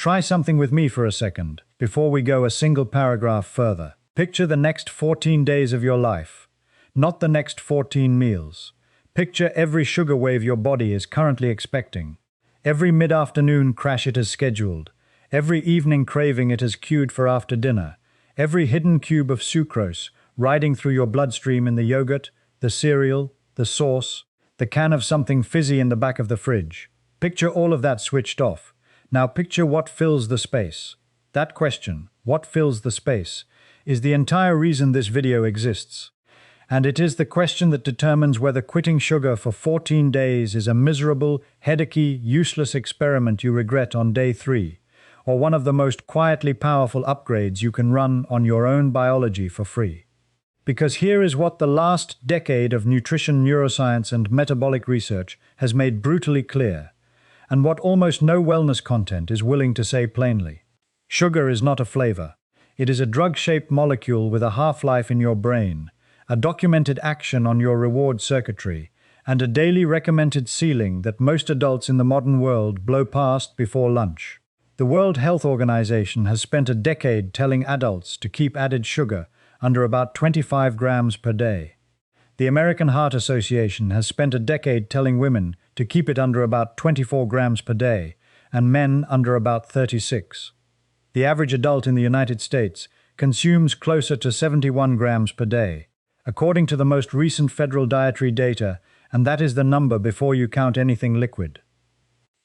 try something with me for a second, before we go a single paragraph further. Picture the next 14 days of your life, not the next 14 meals. Picture every sugar wave your body is currently expecting, every mid-afternoon crash it has scheduled, every evening craving it has queued for after dinner, every hidden cube of sucrose riding through your bloodstream in the yogurt, the cereal, the sauce, the can of something fizzy in the back of the fridge. Picture all of that switched off. Now picture what fills the space. That question, what fills the space, is the entire reason this video exists. And it is the question that determines whether quitting sugar for 14 days is a miserable, headachy, useless experiment you regret on day 3, or one of the most quietly powerful upgrades you can run on your own biology for free. Because here is what the last decade of nutrition, neuroscience, and metabolic research has made brutally clear, and what almost no wellness content is willing to say plainly. Sugar is not a flavor. It is a drug-shaped molecule with a half-life in your brain, a documented action on your reward circuitry, and a daily recommended ceiling that most adults in the modern world blow past before lunch. The World Health Organization has spent a decade telling adults to keep added sugar under about 25 grams per day. The American Heart Association has spent a decade telling women to keep it under about 24 grams per day, and men under about 36. The average adult in the United States consumes closer to 71 grams per day, according to the most recent federal dietary data, and that is the number before you count anything liquid.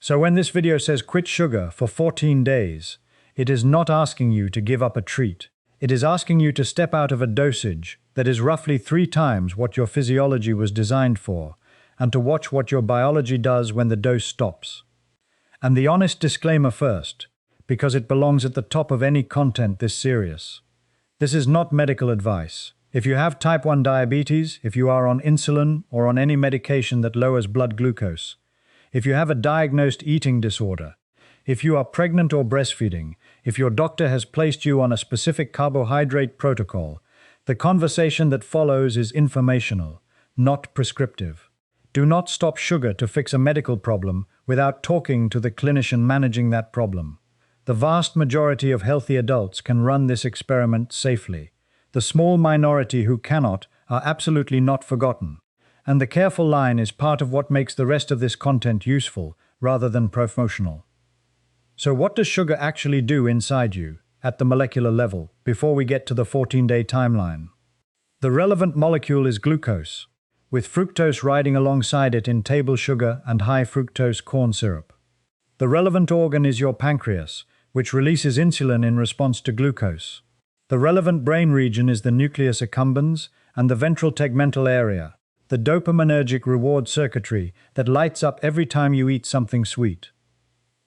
So when this video says quit sugar for 14 days, it is not asking you to give up a treat. It is asking you to step out of a dosage that is roughly 3 times what your physiology was designed for, and to watch what your biology does when the dose stops. And the honest disclaimer first, because it belongs at the top of any content this serious. This is not medical advice. If you have type 1 diabetes, if you are on insulin or on any medication that lowers blood glucose, if you have a diagnosed eating disorder, if you are pregnant or breastfeeding, if your doctor has placed you on a specific carbohydrate protocol, the conversation that follows is informational, not prescriptive. Do not stop sugar to fix a medical problem without talking to the clinician managing that problem. The vast majority of healthy adults can run this experiment safely. The small minority who cannot are absolutely not forgotten. And the careful line is part of what makes the rest of this content useful rather than promotional. So what does sugar actually do inside you, at the molecular level, before we get to the 14-day timeline? The relevant molecule is glucose, with fructose riding alongside it in table sugar and high fructose corn syrup. The relevant organ is your pancreas, which releases insulin in response to glucose. The relevant brain region is the nucleus accumbens and the ventral tegmental area, the dopaminergic reward circuitry that lights up every time you eat something sweet.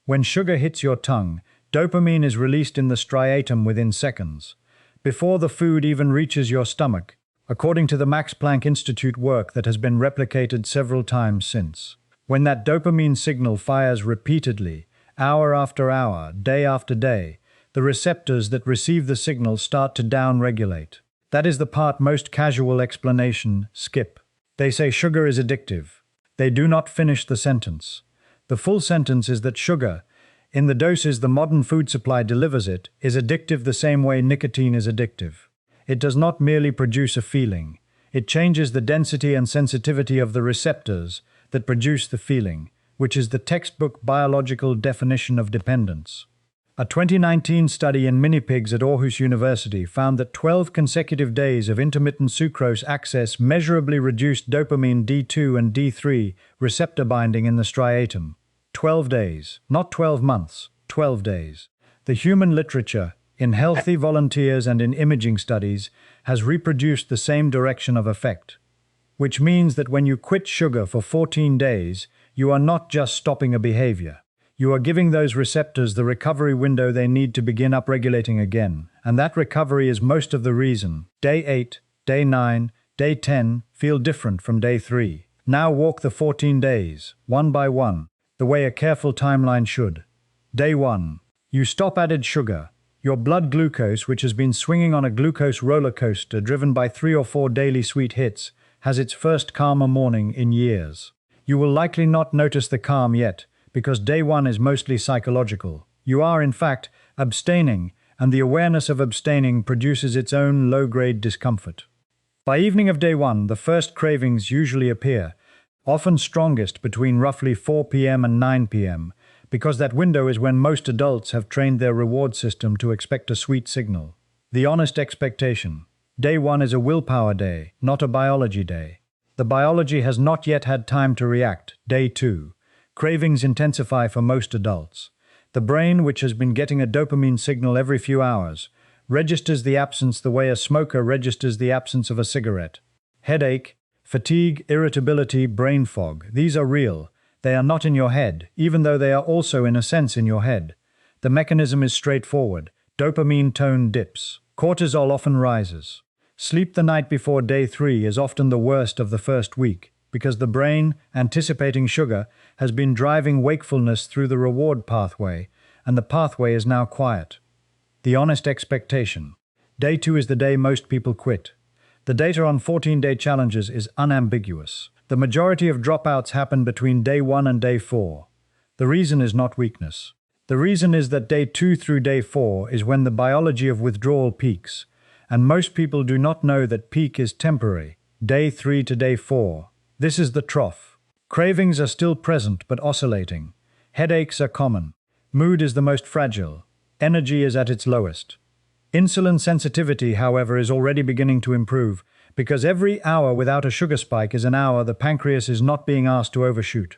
When sugar hits your tongue, dopamine is released in the striatum within seconds, before the food even reaches your stomach, according to the Max Planck Institute work that has been replicated several times since. When that dopamine signal fires repeatedly, hour after hour, day after day, the receptors that receive the signal start to down-regulate. That is the part most casual explanation skip. They say sugar is addictive. They do not finish the sentence. The full sentence is that sugar, in the doses the modern food supply delivers it, is addictive the same way nicotine is addictive. It does not merely produce a feeling. It changes the density and sensitivity of the receptors that produce the feeling, which is the textbook biological definition of dependence. A 2019 study in mini pigs at Aarhus University found that 12 consecutive days of intermittent sucrose access measurably reduced dopamine D2 and D3 receptor binding in the striatum. 12 days, not 12 months, 12 days. The human literature, in healthy volunteers and in imaging studies, has reproduced the same direction of effect. Which means that when you quit sugar for 14 days, you are not just stopping a behavior. You are giving those receptors the recovery window they need to begin upregulating again, and that recovery is most of the reason day 8, day 9, day 10 feel different from day 3. Now walk the 14 days, one by one, the way a careful timeline should. Day 1. You stop added sugar. Your blood glucose, which has been swinging on a glucose roller coaster driven by 3 or 4 daily sweet hits, has its first calmer morning in years. You will likely not notice the calm yet, because day 1 is mostly psychological. You are, in fact, abstaining, and the awareness of abstaining produces its own low-grade discomfort. By evening of day 1, the first cravings usually appear, often strongest between roughly 4 p.m. and 9 p.m., because that window is when most adults have trained their reward system to expect a sweet signal. The honest expectation. Day 1 is a willpower day, not a biology day. The biology has not yet had time to react. Day 2. Cravings intensify for most adults. The brain, which has been getting a dopamine signal every few hours, registers the absence the way a smoker registers the absence of a cigarette. Headache, fatigue, irritability, brain fog. These are real. They are not in your head, even though they are also in a sense in your head. The mechanism is straightforward. Dopamine tone dips. Cortisol often rises. Sleep the night before day 3 is often the worst of the first week, because the brain, anticipating sugar, has been driving wakefulness through the reward pathway, and the pathway is now quiet. The honest expectation. Day 2 is the day most people quit. The data on 14-day challenges is unambiguous. The majority of dropouts happen between day 1 and day 4. The reason is not weakness. The reason is that day 2 through day 4 is when the biology of withdrawal peaks, and most people do not know that peak is temporary. Day 3 to day 4. This is the trough. Cravings are still present but oscillating. Headaches are common. Mood is the most fragile. Energy is at its lowest. Insulin sensitivity, however, is already beginning to improve, because every hour without a sugar spike is an hour the pancreas is not being asked to overshoot.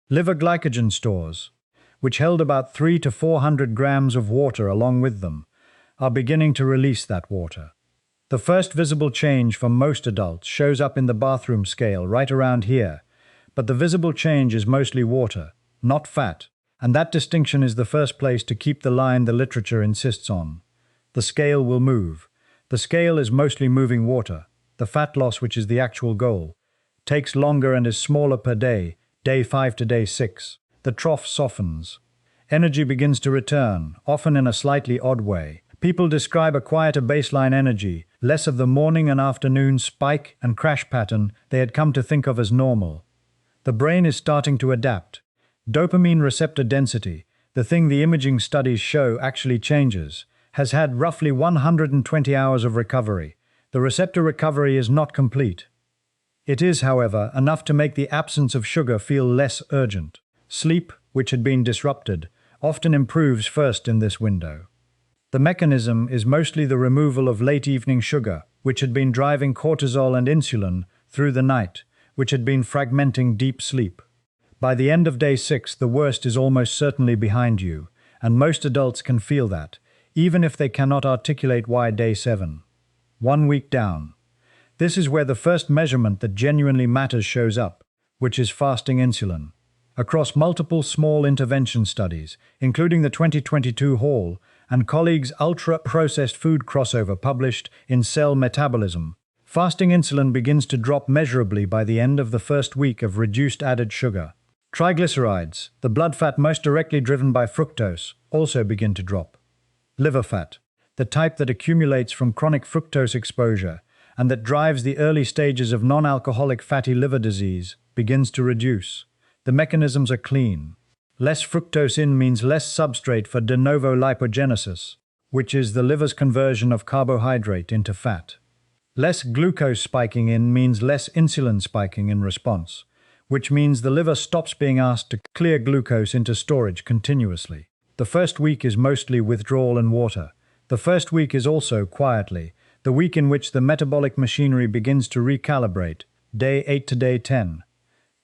Liver glycogen stores, which held about 300 to 400 grams of water along with them, are beginning to release that water. The first visible change for most adults shows up in the bathroom scale right around here, but the visible change is mostly water, not fat, and that distinction is the first place to keep the line the literature insists on. The scale will move. The scale is mostly moving water. The fat loss, which is the actual goal, takes longer and is smaller per day, day 5 to day 6. The trough softens. Energy begins to return, often in a slightly odd way. People describe a quieter baseline energy, less of the morning and afternoon spike and crash pattern they had come to think of as normal. The brain is starting to adapt. Dopamine receptor density, the thing the imaging studies show actually changes, has had roughly 120 hours of recovery. The receptor recovery is not complete. It is, however, enough to make the absence of sugar feel less urgent. Sleep, which had been disrupted, often improves first in this window. The mechanism is mostly the removal of late-evening sugar, which had been driving cortisol and insulin through the night, which had been fragmenting deep sleep. By the end of day 6, the worst is almost certainly behind you, and most adults can feel that, even if they cannot articulate why day 7. 1 week down. This is where the first measurement that genuinely matters shows up, which is fasting insulin. Across multiple small intervention studies, including the 2022 Hall and colleagues' ultra-processed food crossover published in Cell Metabolism, fasting insulin begins to drop measurably by the end of the first week of reduced added sugar. Triglycerides, the blood fat most directly driven by fructose, also begin to drop. Liver fat, the type that accumulates from chronic fructose exposure and that drives the early stages of non-alcoholic fatty liver disease, begins to reduce. The mechanisms are clean. Less fructose in means less substrate for de novo lipogenesis, which is the liver's conversion of carbohydrate into fat. Less glucose spiking in means less insulin spiking in response, which means the liver stops being asked to clear glucose into storage continuously. The first week is mostly withdrawal and water. The first week is also, quietly, the week in which the metabolic machinery begins to recalibrate, day 8 to day 10.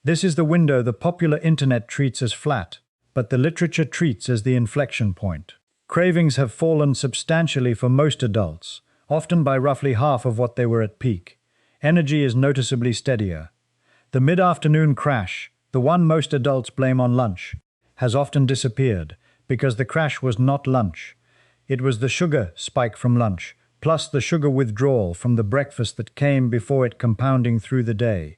This is the window the popular internet treats as flat, but the literature treats as the inflection point. Cravings have fallen substantially for most adults, often by roughly half of what they were at peak. Energy is noticeably steadier. The mid-afternoon crash, the one most adults blame on lunch, has often disappeared, because the crash was not lunch. It was the sugar spike from lunch, plus the sugar withdrawal from the breakfast that came before it compounding through the day.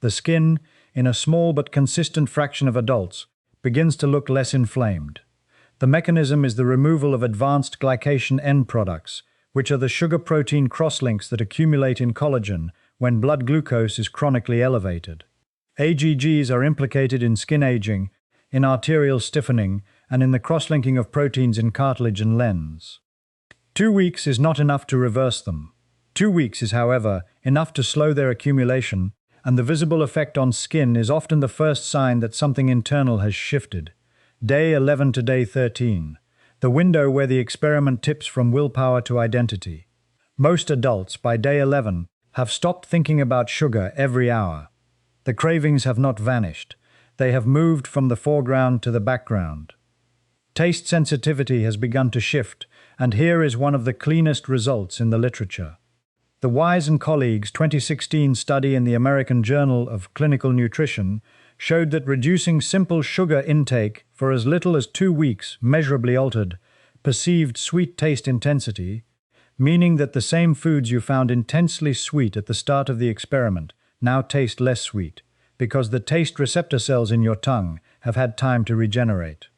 The skin, in a small but consistent fraction of adults, begins to look less inflamed. The mechanism is the removal of advanced glycation end products, which are the sugar-protein crosslinks that accumulate in collagen when blood glucose is chronically elevated. AGGs are implicated in skin aging, in arterial stiffening, and in the cross-linking of proteins in cartilage and lens. 2 weeks is not enough to reverse them. 2 weeks is, however, enough to slow their accumulation, and the visible effect on skin is often the first sign that something internal has shifted. Day 11 to day 13, the window where the experiment tips from willpower to identity. Most adults, by day 11, have stopped thinking about sugar every hour. The cravings have not vanished. They have moved from the foreground to the background. Taste sensitivity has begun to shift, and here is one of the cleanest results in the literature. The Wise and colleagues' 2016 study in the American Journal of Clinical Nutrition showed that reducing simple sugar intake for as little as 2 weeks measurably altered perceived sweet taste intensity, meaning that the same foods you found intensely sweet at the start of the experiment now taste less sweet, because the taste receptor cells in your tongue have had time to regenerate.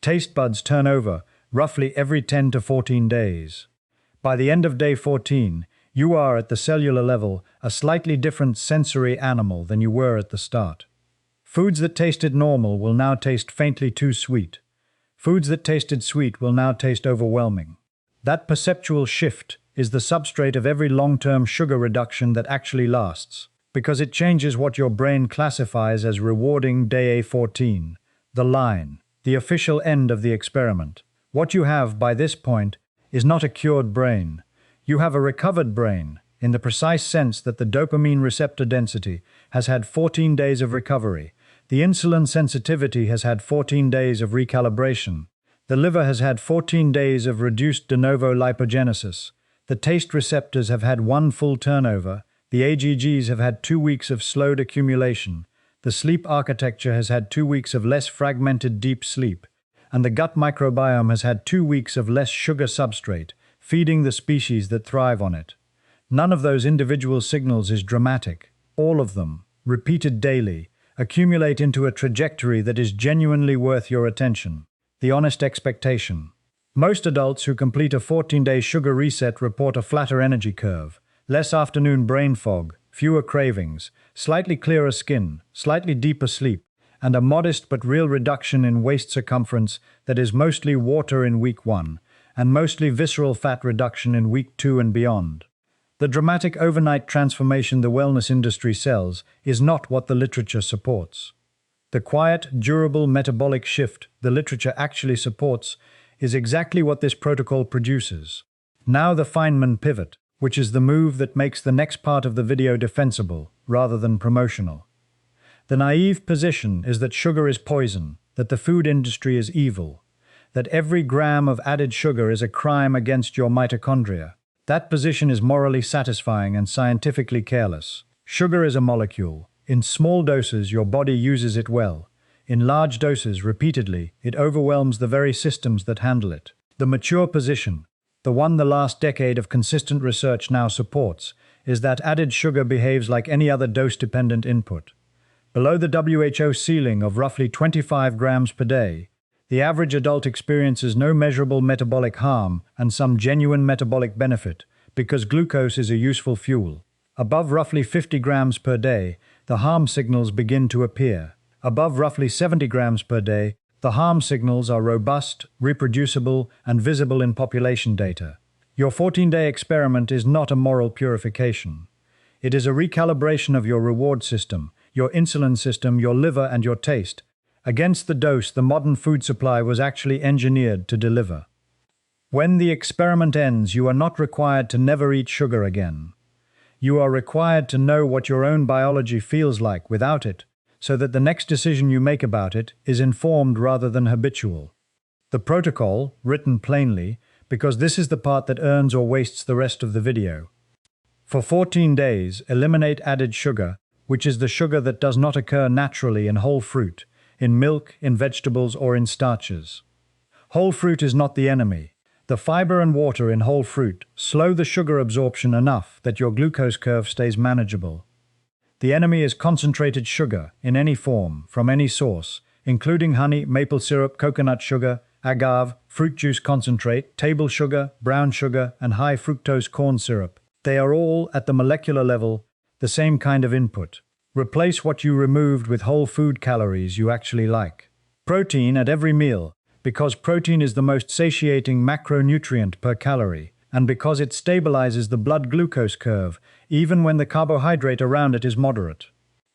Taste buds turn over roughly every 10 to 14 days. By the end of day 14, you are at the cellular level a slightly different sensory animal than you were at the start. Foods that tasted normal will now taste faintly too sweet. Foods that tasted sweet will now taste overwhelming. That perceptual shift is the substrate of every long-term sugar reduction that actually lasts, because it changes what your brain classifies as rewarding day 14, the line, the official end of the experiment. What you have by this point is not a cured brain. You have a recovered brain, in the precise sense that the dopamine receptor density has had 14 days of recovery, the insulin sensitivity has had 14 days of recalibration, the liver has had 14 days of reduced de novo lipogenesis, the taste receptors have had 1 full turnover, the AGGs have had 2 weeks of slowed accumulation, the sleep architecture has had 2 weeks of less fragmented deep sleep, and the gut microbiome has had 2 weeks of less sugar substrate, feeding the species that thrive on it. None of those individual signals is dramatic. All of them, repeated daily, accumulate into a trajectory that is genuinely worth your attention. The honest expectation. Most adults who complete a 14-day sugar reset report a flatter energy curve, less afternoon brain fog, fewer cravings, slightly clearer skin, slightly deeper sleep, and a modest but real reduction in waist circumference that is mostly water in week 1, and mostly visceral fat reduction in week 2 and beyond. The dramatic overnight transformation the wellness industry sells is not what the literature supports. The quiet, durable metabolic shift the literature actually supports is exactly what this protocol produces. Now the Feynman pivot, which is the move that makes the next part of the video defensible rather than promotional. The naive position is that sugar is poison, that the food industry is evil, that every gram of added sugar is a crime against your mitochondria. That position is morally satisfying and scientifically careless. Sugar is a molecule. In small doses, your body uses it well. In large doses, repeatedly, it overwhelms the very systems that handle it. The mature position, the one the last decade of consistent research now supports, is that added sugar behaves like any other dose-dependent input. Below the WHO ceiling of roughly 25 grams per day, the average adult experiences no measurable metabolic harm and some genuine metabolic benefit because glucose is a useful fuel. Above roughly 50 grams per day, the harm signals begin to appear. Above roughly 70 grams per day, the harm signals are robust, reproducible, and visible in population data. Your 14-day experiment is not a moral purification. It is a recalibration of your reward system, your insulin system, your liver, and your taste, against the dose the modern food supply was actually engineered to deliver. When the experiment ends, you are not required to never eat sugar again. You are required to know what your own biology feels like without it, so that the next decision you make about it is informed rather than habitual. The protocol, written plainly, because this is the part that earns or wastes the rest of the video. For 14 days, eliminate added sugar, which is the sugar that does not occur naturally in whole fruit, in milk, in vegetables, or in starches. Whole fruit is not the enemy. The fiber and water in whole fruit slow the sugar absorption enough that your glucose curve stays manageable. The enemy is concentrated sugar in any form, from any source, including honey, maple syrup, coconut sugar, agave, fruit juice concentrate, table sugar, brown sugar, and high fructose corn syrup. They are all, at the molecular level, the same kind of input. Replace what you removed with whole food calories you actually like. Protein at every meal, because protein is the most satiating macronutrient per calorie, and because it stabilizes the blood glucose curve even when the carbohydrate around it is moderate.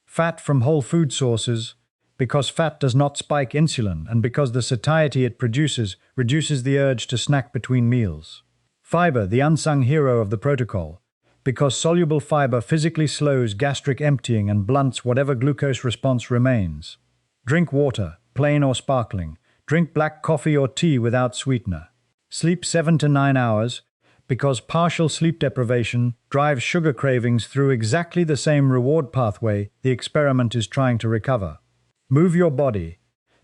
Fat from whole food sources, because fat does not spike insulin and because the satiety it produces reduces the urge to snack between meals. Fiber, the unsung hero of the protocol, because soluble fiber physically slows gastric emptying and blunts whatever glucose response remains. Drink water, plain or sparkling. Drink black coffee or tea without sweetener. Sleep 7 to 9 hours, because partial sleep deprivation drives sugar cravings through exactly the same reward pathway the experiment is trying to recover. Move your body,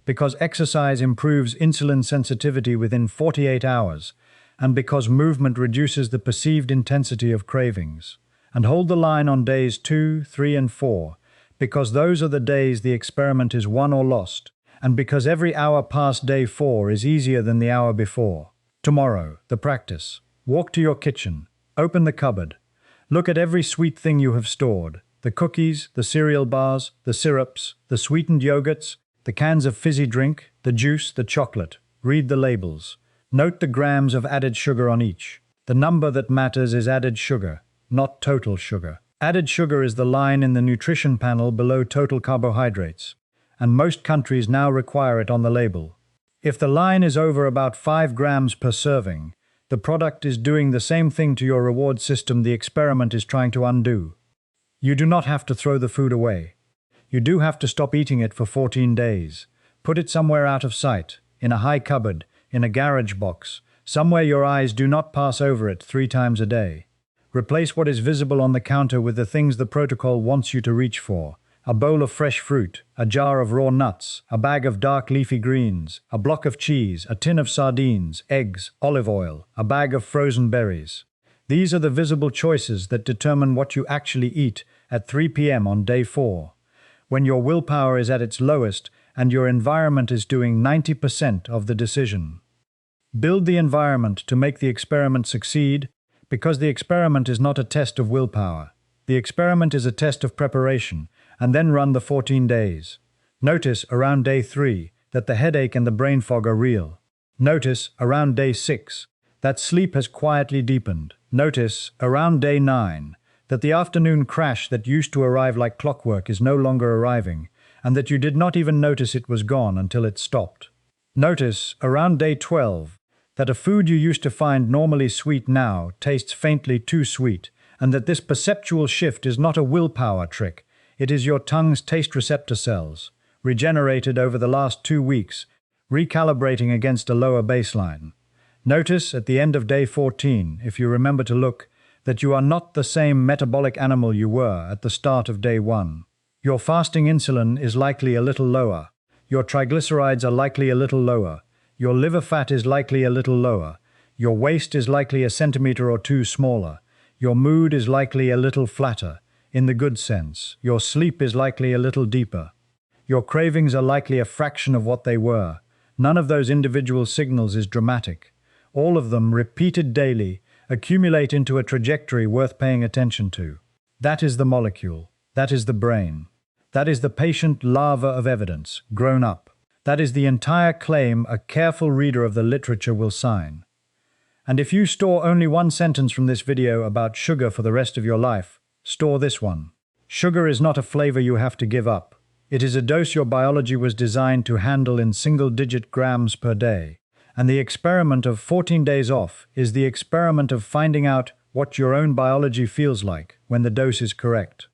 because exercise improves insulin sensitivity within 48 hours, and because movement reduces the perceived intensity of cravings. And hold the line on days 2, 3, and 4, because those are the days the experiment is won or lost, and because every hour past day 4 is easier than the hour before. Tomorrow, the practice. Walk to your kitchen, open the cupboard, look at every sweet thing you have stored, the cookies, the cereal bars, the syrups, the sweetened yogurts, the cans of fizzy drink, the juice, the chocolate. Read the labels. Note the grams of added sugar on each. The number that matters is added sugar, not total sugar. Added sugar is the line in the nutrition panel below total carbohydrates, and most countries now require it on the label. If the line is over about 5 grams per serving, the product is doing the same thing to your reward system the experiment is trying to undo. You do not have to throw the food away. You do have to stop eating it for 14 days. Put it somewhere out of sight, in a high cupboard, in a garage box, somewhere your eyes do not pass over it 3 times a day. Replace what is visible on the counter with the things the protocol wants you to reach for. A bowl of fresh fruit, a jar of raw nuts, a bag of dark leafy greens, a block of cheese, a tin of sardines, eggs, olive oil, a bag of frozen berries. These are the visible choices that determine what you actually eat at 3 p.m. on day 4, when your willpower is at its lowest and your environment is doing 90% of the decision. Build the environment to make the experiment succeed, because the experiment is not a test of willpower. The experiment is a test of preparation, and then run the 14 days. Notice around day 3 that the headache and the brain fog are real. Notice around day 6 that sleep has quietly deepened. Notice around day 9 that the afternoon crash that used to arrive like clockwork is no longer arriving, and that you did not even notice it was gone until it stopped. Notice around day 12 that a food you used to find normally sweet now tastes faintly too sweet, and that this perceptual shift is not a willpower trick. It is your tongue's taste receptor cells, regenerated over the last 2 weeks, recalibrating against a lower baseline. Notice at the end of day 14, if you remember to look, that you are not the same metabolic animal you were at the start of day 1. Your fasting insulin is likely a little lower. Your triglycerides are likely a little lower. Your liver fat is likely a little lower. Your waist is likely a centimeter or 2 smaller. Your mood is likely a little flatter, in the good sense. Your sleep is likely a little deeper. Your cravings are likely a fraction of what they were. None of those individual signals is dramatic. All of them, repeated daily, accumulate into a trajectory worth paying attention to. That is the molecule. That is the brain. That is the patient larva of evidence, grown up. That is the entire claim a careful reader of the literature will sign. And if you store only one sentence from this video about sugar for the rest of your life, store this one. Sugar is not a flavor you have to give up. It is a dose your biology was designed to handle in single-digit grams per day. And the experiment of 14 days off is the experiment of finding out what your own biology feels like when the dose is correct.